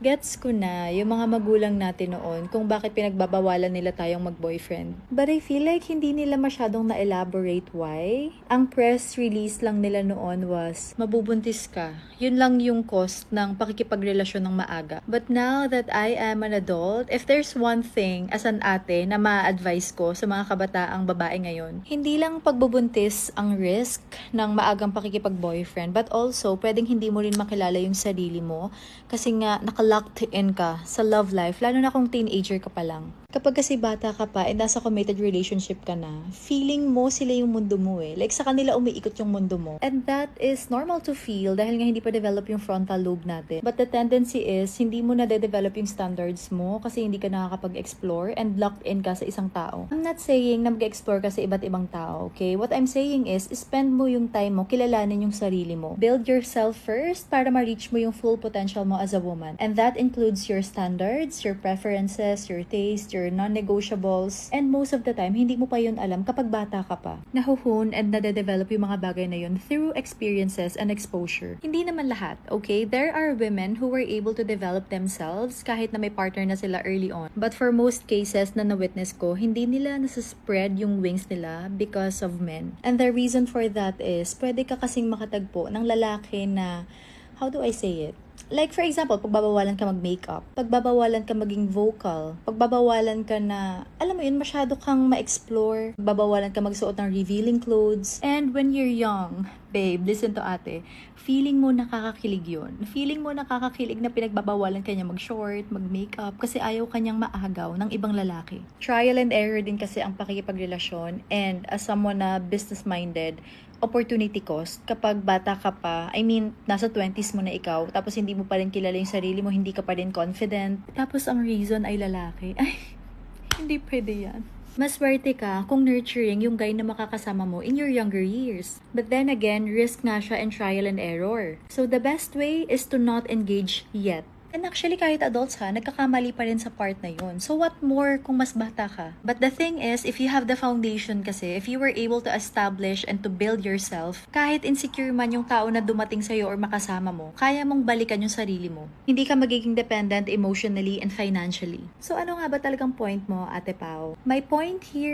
Gets ko na yung mga magulang natin noon kung bakit pinagbabawalan nila tayong mag-boyfriend. But I feel like hindi nila masyadong na-elaborate why. Ang press release lang nila noon was, mabubuntis ka. Yun lang yung cost ng pakikipagrelasyon ng maaga. But now that I am an adult, if there's one thing as an ate na ma-advise ko sa mga kabataang babae ngayon, hindi lang pagbubuntis ang risk ng maagang pakikipag-boyfriend, but also pwedeng hindi mo rin makilala yung sarili mo kasi nga naka-locked in ka sa love life, lalo na kung teenager ka pa lang. Kapag kasi bata ka pa and nasa committed relationship ka na, feeling mo sila yung mundo mo eh. Like sa kanila umiikot yung mundo mo. And that is normal to feel dahil nga hindi pa develop yung frontal lobe natin. But the tendency is, hindi mo na de-develop yung standards mo kasi hindi ka nakakapag-explore and locked in ka sa isang tao. I'm not saying na mag-explore ka sa iba't ibang tao, okay? What I'm saying is, spend mo yung time mo, kilalanin yung sarili mo. Build yourself first para ma-reach mo yung full potential mo as a woman. And that includes your standards, your preferences, your taste, your non-negotiables, and most of the time, hindi mo pa yun alam kapag bata ka pa. Nahuhun and nade-develop yung mga bagay na yun through experiences and exposure. Hindi naman lahat, okay? There are women who were able to develop themselves kahit na may partner na sila early on. But for most cases na na-witness ko, hindi nila nasa-spread yung wings nila because of men. And the reason for that is, pwede ka kasing makatagpo ng lalaki na, how do I say it? Like for example, pagbabawalan ka mag-makeup, pagbabawalan ka maging vocal, pagbabawalan ka na, alam mo yun, masyado kang ma-explore, pagbabawalan ka magsuot ng revealing clothes. And when you're young, babe, listen to ate, feeling mo nakakakilig yun. Feeling mo nakakakilig na pinagbabawalan ka niya mag-short, mag-makeup, kasi ayaw kanyang maagaw ng ibang lalaki. Trial and error din kasi ang pakikipagrelasyon, and as someone na business-minded, opportunity cost kapag bata ka pa, I mean, nasa 20s mo na ikaw, tapos hindi mo pa rin kilala yung sarili mo, hindi ka pa rin confident, tapos ang reason ay lalaki. Ay, hindi pwede yan. Mas swerte ka kung nurturing yung guy na makakasama mo in your younger years. But then again, risk nga siya and trial and error. So the best way is to not engage yet. And actually, kahit adults ha, nagkakamali pa rin sa part na yun. So what more kung mas bata ka? But the thing is, if you have the foundation kasi, if you were able to establish and to build yourself, kahit insecure man yung tao na dumating sa'yo or makasama mo, kaya mong balikan yung sarili mo. Hindi ka magiging dependent emotionally and financially. So ano nga ba talagang point mo, Ate Pao? My point here